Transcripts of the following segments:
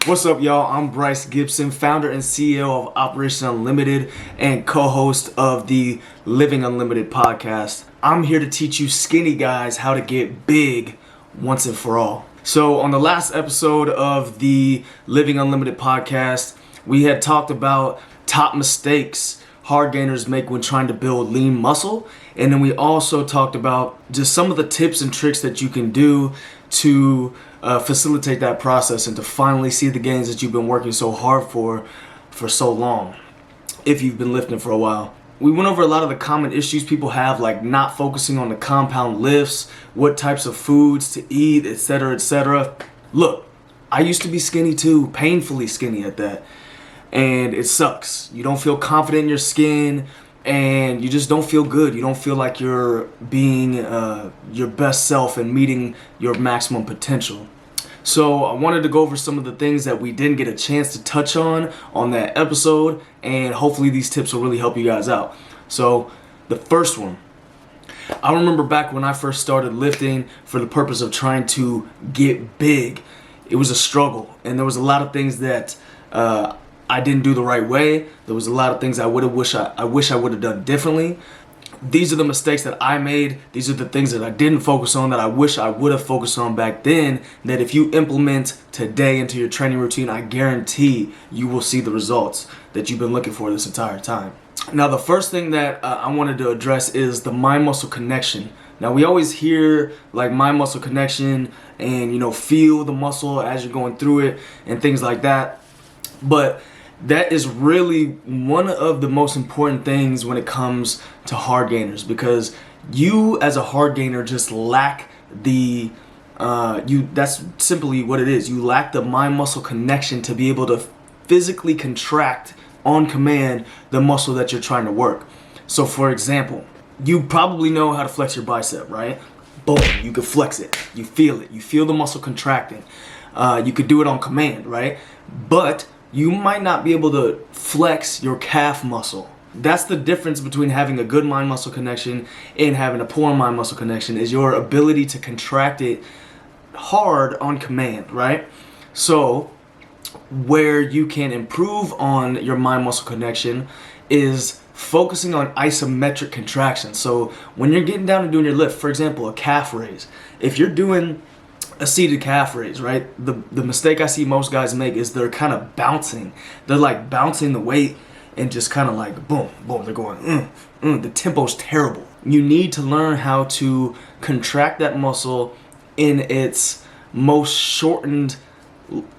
What's up, y'all? I'm Bryce Gibson, founder and CEO of Operation Unlimited and co-host of the Living Unlimited podcast. I'm here to teach you skinny guys how to get big once and for all. So on the last episode of the Living Unlimited podcast, we had talked about top mistakes hardgainers make when trying to build lean muscle. And then we also talked about just some of the tips and tricks that you can do to facilitate that process and to finally see the gains that you've been working so hard for so long, if you've been lifting for a while. We went over a lot of the common issues people have, like not focusing on the compound lifts, what types of foods to eat, etc., etc. Look, I used to be skinny too, painfully skinny at that. And it sucks. You don't feel confident in your skin, and you just don't feel good. You don't feel like you're being your best self and meeting your maximum potential. So I wanted to go over some of the things that we didn't get a chance to touch on that episode, and hopefully these tips will really help you guys out. So the first one, I remember back when I first started lifting for the purpose of trying to get big, it was a struggle, and there was a lot of things that I didn't do the right way. There was a lot of things I wish I would have done differently. These are the mistakes that I made. These are the things that I didn't focus on that I wish I would have focused on back then, that if you implement today into your training routine, I guarantee you will see the results that you've been looking for this entire time. Now, the first thing that I wanted to address is the mind-muscle connection. Now, we always hear like mind-muscle connection and, feel the muscle as you're going through it and things like that. But that is really one of the most important things when it comes to hard gainers, because you as a hard gainer just lack that's simply what it is. You lack the mind muscle connection to be able to physically contract on command the muscle that you're trying to work. So for example, you probably know how to flex your bicep, right? Boom, you can flex it. You feel it. You feel the muscle contracting. You could do it on command, right? But you might not be able to flex your calf muscle. That's the difference between having a good mind muscle connection and having a poor mind muscle connection, is your ability to contract it hard on command, right? So where you can improve on your mind muscle connection is focusing on isometric contraction. So when you're getting down and doing your lift, for example, a calf raise, if you're doing a seated calf raise, right? The mistake I see most guys make is they're kind of bouncing. They're like bouncing the weight and just kind of like boom, boom. They're going, The tempo's terrible. You need to learn how to contract that muscle in its most shortened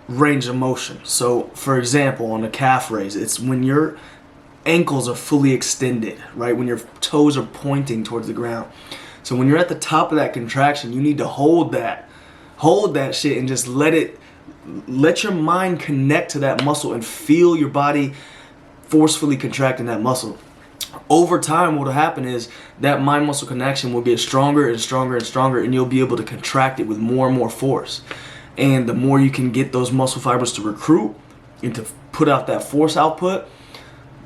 range of motion. So, for example, on a calf raise, it's when your ankles are fully extended, right? When your toes are pointing towards the ground. So when you're at the top of that contraction, you need to hold that shit and just let your mind connect to that muscle and feel your body forcefully contracting that muscle. Over time, what will happen is that mind muscle connection will get stronger and stronger and stronger, and you'll be able to contract it with more and more force. And the more you can get those muscle fibers to recruit and to put out that force output,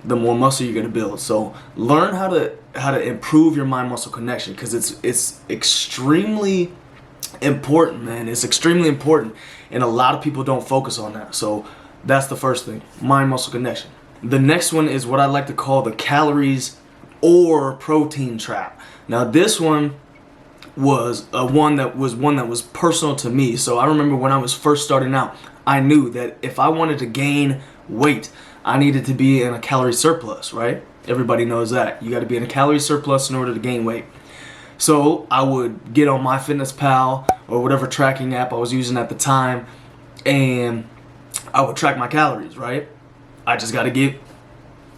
the more muscle you're going to build. So learn how to improve your mind muscle connection, because it's extremely important, man. It's extremely important, and a lot of people don't focus on that. So that's the first thing, mind muscle connection. The next one is what I like to call the calories or protein trap. Now this one was one that was personal to me. So I remember when I was first starting out, I knew that if I wanted to gain weight, I needed to be in a calorie surplus, right? Everybody knows that. You got to be in a calorie surplus in order to gain weight. So I would get on MyFitnessPal or whatever tracking app I was using at the time, and I would track my calories, right? I just got to get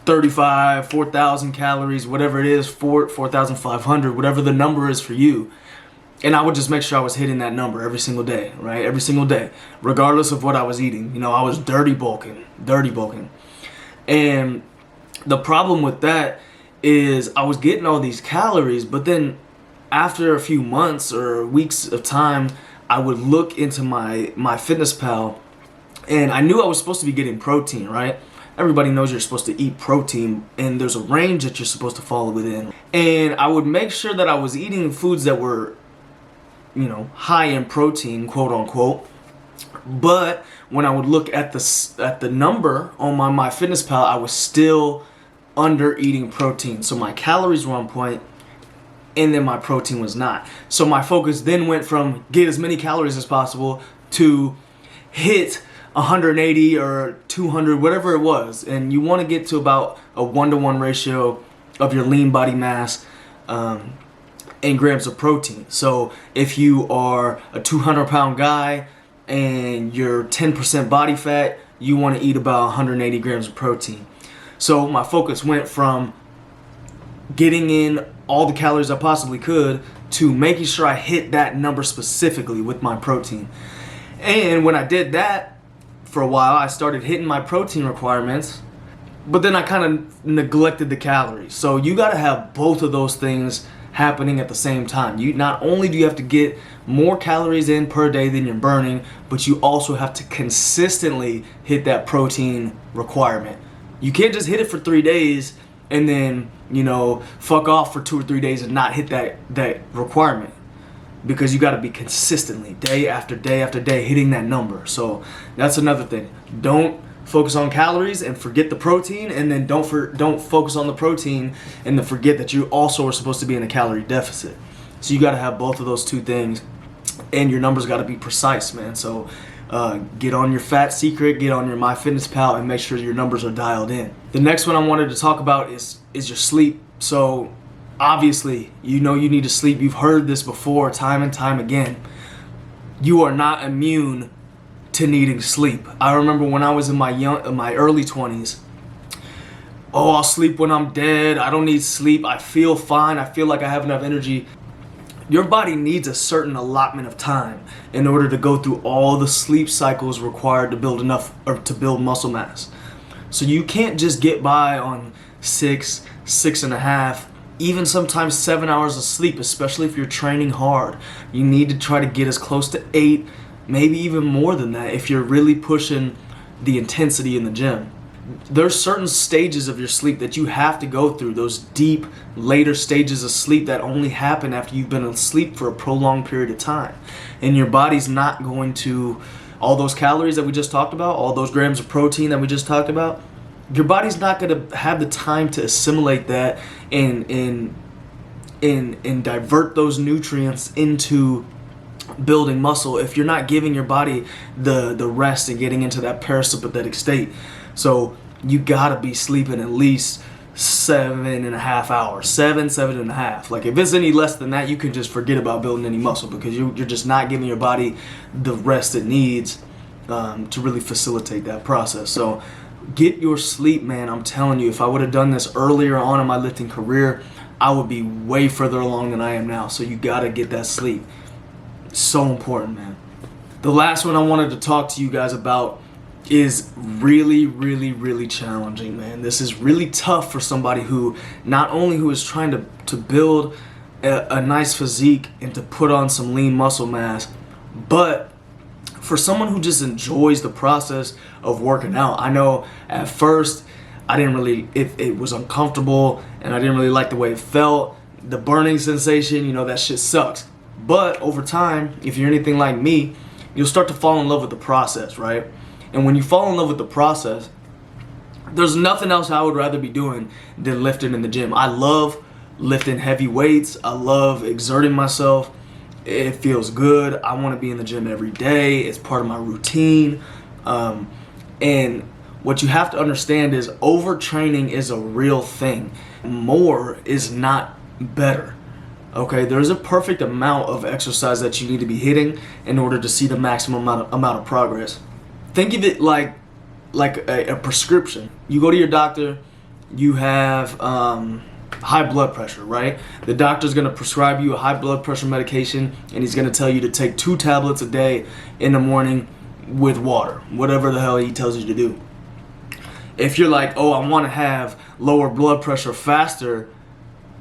4,000 calories, whatever it is, 4,500, whatever the number is for you. And I would just make sure I was hitting that number every single day, right? Every single day, regardless of what I was eating. I was dirty bulking. And the problem with that is I was getting all these calories, but then after a few months or weeks of time, I would look into my MyFitnessPal, and I knew I was supposed to be getting protein, right? Everybody knows you're supposed to eat protein, and there's a range that you're supposed to fall within. And I would make sure that I was eating foods that were, high in protein, quote unquote, But when I would look at the number on my MyFitnessPal, I was still under eating protein. So my calories were on point, and then my protein was not. So my focus then went from get as many calories as possible to hit 180 or 200, whatever it was. And you want to get to about a 1-to-1 ratio of your lean body mass in grams of protein. So if you are a 200-pound guy and you're 10% body fat, you want to eat about 180 grams of protein. So my focus went from getting in all the calories I possibly could to making sure I hit that number specifically with my protein. And when I did that for a while, I started hitting my protein requirements, but then I kind of neglected the calories. So you got to have both of those things happening at the same time. You not only do you have to get more calories in per day than you're burning, but you also have to consistently hit that protein requirement. You can't just hit it for 3 days and then, fuck off for 2 or 3 days and not hit that requirement, because you got to be consistently day after day after day hitting that number. So that's another thing. Don't focus on calories and forget the protein, and then don't focus on the protein and then forget that you also are supposed to be in a calorie deficit. So you got to have both of those two things, and your numbers got to be precise, man. So get on your Fat Secret, get on your MyFitnessPal, and make sure your numbers are dialed in. The next one I wanted to talk about is your sleep. So obviously, you need to sleep. You've heard this before time and time again. You are not immune to needing sleep. I remember when I was in my early 20s, I'll sleep when I'm dead. I don't need sleep. I feel fine. I feel like I have enough energy. Your body needs a certain allotment of time in order to go through all the sleep cycles required to build enough or to build muscle mass. So you can't just get by on 6.5, even sometimes 7 hours of sleep, especially if you're training hard. You need to try to get as close to 8, maybe even more than that if you're really pushing the intensity in the gym. There's certain stages of your sleep that you have to go through, those deep later stages of sleep that only happen after you've been asleep for a prolonged period of time. And your body's not going to, all those calories that we just talked about, all those grams of protein that we just talked about, your body's not going to have the time to assimilate that and divert those nutrients into building muscle if you're not giving your body the rest and getting into that parasympathetic state. So you gotta be sleeping at least 7.5 hours, 7.5. Like if it's any less than that, you can just forget about building any muscle, because you're just not giving your body the rest it needs to really facilitate that process. So get your sleep, man. I'm telling you, if I would have done this earlier on in my lifting career, I would be way further along than I am now. So you gotta get that sleep. So important, man. The last one I wanted to talk to you guys about is really, really, really challenging, man. This is really tough for somebody who is trying to build a nice physique and to put on some lean muscle mass, but for someone who just enjoys the process of working out. I know at first I didn't really, it was uncomfortable and I didn't really like the way it felt. The burning sensation, that shit sucks. But over time, if you're anything like me, you'll start to fall in love with the process, right? And when you fall in love with the process, there's nothing else I would rather be doing than lifting in the gym. I love lifting heavy weights. I love exerting myself. It feels good. I want to be in the gym every day. It's part of my routine. And what you have to understand is overtraining is a real thing. More is not better. Okay, there's a perfect amount of exercise that you need to be hitting in order to see the maximum amount of progress. Think of it like a prescription. You go to your doctor, you have high blood pressure, right? The doctor's gonna prescribe you a high blood pressure medication, and he's gonna tell you to take 2 tablets a day in the morning with water, whatever the hell he tells you to do. If you're like, I wanna have lower blood pressure faster,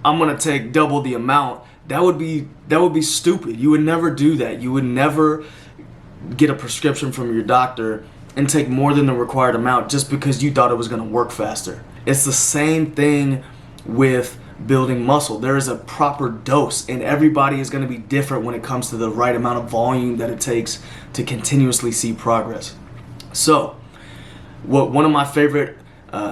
I'm gonna take double the amount. That would be stupid. You would never do that. You would never get a prescription from your doctor and take more than the required amount just because you thought it was gonna work faster. It's the same thing with building muscle. There is a proper dose, and everybody is going to be different when it comes to the right amount of volume that it takes to continuously see progress. So, one of my favorite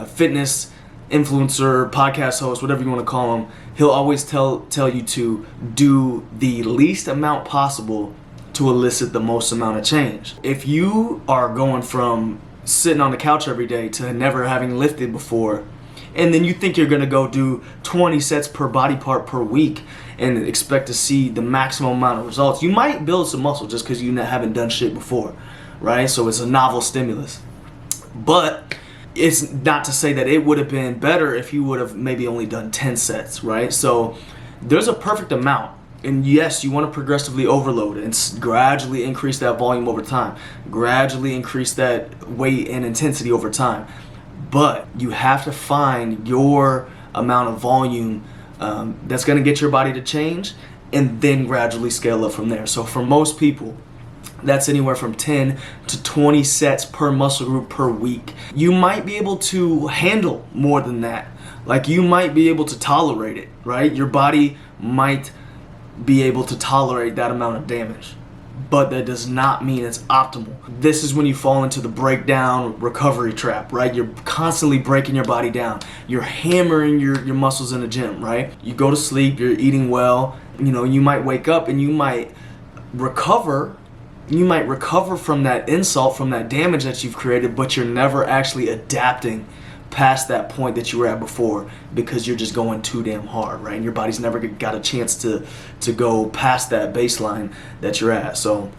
fitness influencer, podcast host, whatever you want to call him, he'll always tell you to do the least amount possible to elicit the most amount of change. If you are going from sitting on the couch every day to never having lifted before, and then you think you're going to go do 20 sets per body part per week and expect to see the maximum amount of results, you might build some muscle just because you haven't done shit before, right? So it's a novel stimulus. But it's not to say that it would have been better if you would have maybe only done 10 sets, right? So there's a perfect amount. And yes, you want to progressively overload and gradually increase that volume over time, gradually increase that weight and intensity over time. But you have to find your amount of volume that's going to get your body to change, and then gradually scale up from there. So for most people, that's anywhere from 10 to 20 sets per muscle group per week. You might be able to handle more than that. Like, you might be able to tolerate it, right? Your body might be able to tolerate that amount of damage, but that does not mean it's optimal. This is when you fall into the breakdown recovery trap, right? You're constantly breaking your body down. You're hammering your muscles in the gym, right? You go to sleep, you're eating well, you might wake up and you might recover from that insult, from that damage that you've created, but you're never actually adapting past that point that you were at before because you're just going too damn hard, right? And your body's never got a chance to go past that baseline that you're at. So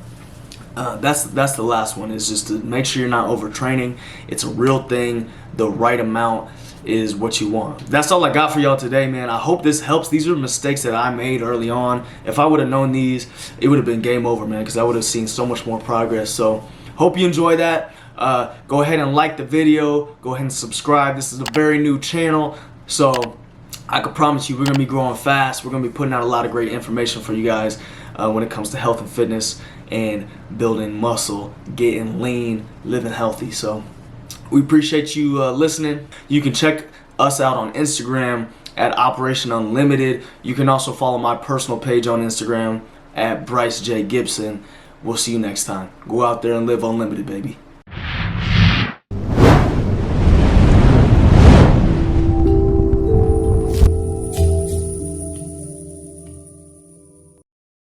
that's the last one, is just to make sure you're not overtraining. It's a real thing. The right amount is what you want. That's all I got for y'all today, man. I hope this helps. These are mistakes that I made early on. If I would have known these, it would have been game over, man, because I would have seen so much more progress. So hope you enjoy that. Go ahead and like the video. Go ahead and subscribe. This is a very new channel, so I can promise you we're going to be growing fast. We're going to be putting out a lot of great information for you guys when it comes to health and fitness and building muscle, getting lean, living healthy. So we appreciate you listening. You can check us out on Instagram at Operation Unlimited. You can also follow my personal page on Instagram at Bryce J. Gibson. We'll see you next time. Go out there and live unlimited, baby.